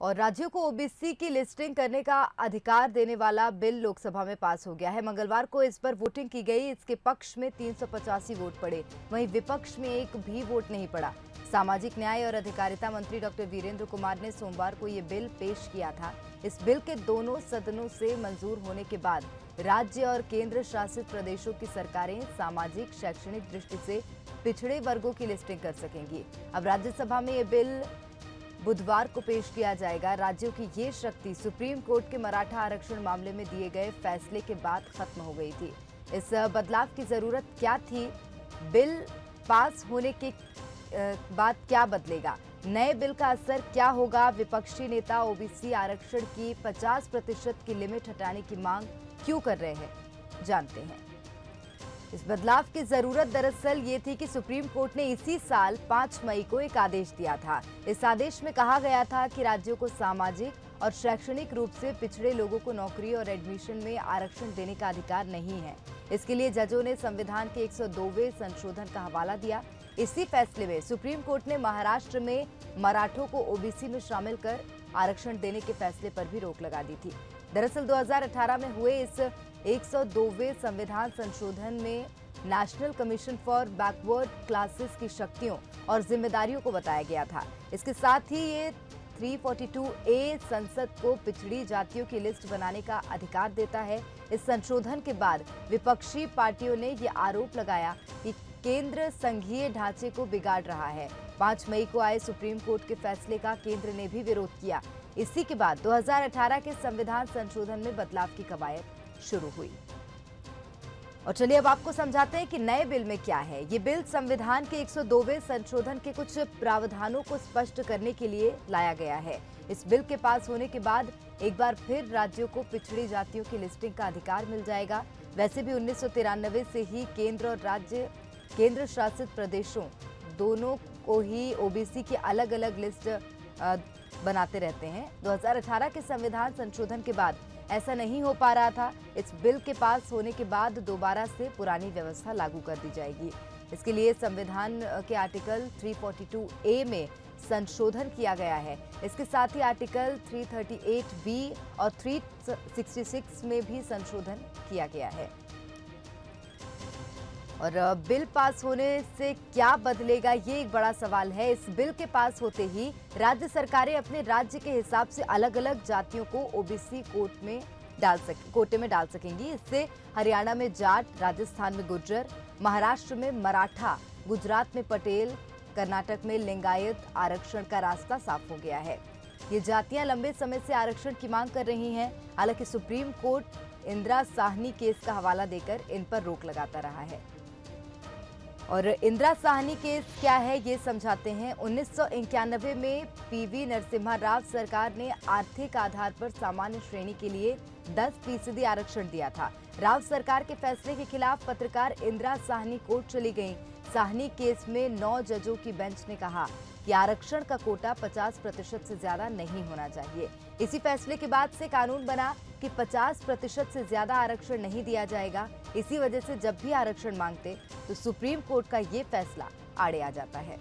और राज्यों को ओबीसी की लिस्टिंग करने का अधिकार देने वाला बिल लोकसभा में पास हो गया है। मंगलवार को इस पर वोटिंग की गई। इसके पक्ष में 385 वोट पड़े, वहीं विपक्ष में एक भी वोट नहीं पड़ा। सामाजिक न्याय और अधिकारिता मंत्री डॉक्टर वीरेंद्र कुमार ने सोमवार को ये बिल पेश किया था। इस बिल के दोनों सदनों से मंजूर होने के बाद राज्य और केंद्र शासित प्रदेशों की सरकारें सामाजिक शैक्षणिक दृष्टि से पिछड़े वर्गों की लिस्टिंग कर सकेंगी। अब राज्यसभा में ये बिल बुधवार को पेश किया जाएगा। राज्यों की ये शक्ति सुप्रीम कोर्ट के मराठा आरक्षण मामले में दिए गए फैसले के बाद खत्म हो गई थी। इस बदलाव की जरूरत क्या थी? बिल पास होने के बाद क्या बदलेगा? नए बिल का असर क्या होगा? विपक्षी नेता ओबीसी आरक्षण की 50% की लिमिट हटाने की मांग क्यों कर रहे हैं, जानते हैं। इस बदलाव की जरूरत दरअसल ये थी कि सुप्रीम कोर्ट ने इसी साल 5 मई को एक आदेश दिया था। इस आदेश में कहा गया था कि राज्यों को सामाजिक और शैक्षणिक रूप से पिछड़े लोगों को नौकरी और एडमिशन में आरक्षण देने का अधिकार नहीं है। इसके लिए जजों ने संविधान के 102वें संशोधन का हवाला दिया। इसी फैसले में सुप्रीम कोर्ट ने महाराष्ट्र में मराठों को ओबीसी में शामिल कर आरक्षण देने के फैसले पर भी रोक लगा दी थी। दरअसल 2018 में हुए इस 102वें संविधान संशोधन में national commission for backward classes की शक्तियों और जिम्मेदारियों को बताया गया था। इसके साथ ही ये 342A संसद को पिछड़ी जातियों की लिस्ट बनाने का अधिकार देता है। इस संशोधन के बाद विपक्षी पार्टियों ने ये आरोप लगाया कि केंद्र संघीय ढांचे को बिगाड़ रहा है। 5 मई को आए सुप्रीम कोर्ट के फैसले का केंद्र ने भी विरोध किया। इसी के बाद 2018 के संविधान संशोधन में बदलाव की कवायद शुरू हुई। और चलिए अब आपको समझाते हैं कि नए बिल में क्या है। ये बिल संविधान के 102वें संशोधन के कुछ प्रावधानों को स्पष्ट करने के लिए लाया गया है। इस बिल के पास होने के बाद एक बार फिर राज्यों को पिछड़ी जातियों की लिस्टिंग का अधिकार मिल जाएगा। वैसे भी 1993 से ही केंद्र और राज्य केंद्र शासित प्रदेशों दोनों को ही ओबीसी की अलग अलग लिस्ट बनाते रहते हैं। 2018 के संविधान संशोधन के बाद ऐसा नहीं हो पा रहा था। इस बिल के पास होने के बाद दोबारा से पुरानी व्यवस्था लागू कर दी जाएगी। इसके लिए संविधान के आर्टिकल 342A में संशोधन किया गया है। इसके साथ ही आर्टिकल 338B और 366 में भी संशोधन किया गया है। और बिल पास होने से क्या बदलेगा, ये एक बड़ा सवाल है। इस बिल के पास होते ही राज्य सरकारें अपने राज्य के हिसाब से अलग अलग जातियों को ओबीसी कोटे में डाल सकेंगी। इससे हरियाणा में जाट, राजस्थान में गुर्जर, महाराष्ट्र में मराठा, गुजरात में पटेल, कर्नाटक में लिंगायत आरक्षण का रास्ता साफ हो गया है। ये जातियां लंबे समय से आरक्षण की मांग कर रही हैं। हालांकि supreme court Indira Sahni case का हवाला देकर इन पर रोक लगाता रहा है। और इंदिरा साहनी केस क्या है, ये समझाते हैं। 1991 में पीवी नरसिम्हा राव सरकार ने आर्थिक आधार पर सामान्य श्रेणी के लिए 10% आरक्षण दिया था। राव सरकार के फैसले के खिलाफ पत्रकार इंदिरा साहनी कोर्ट चली गईं। साहनी केस में 9 जजों की बेंच ने कहा कि आरक्षण का कोटा 50% से ज्यादा नहीं होना चाहिए। इसी फैसले के बाद से कानून बना कि 50% से ज्यादा आरक्षण नहीं दिया जाएगा। इसी वजह से जब भी आरक्षण मांगते तो सुप्रीम कोर्ट का ये फैसला आड़े आ जाता है।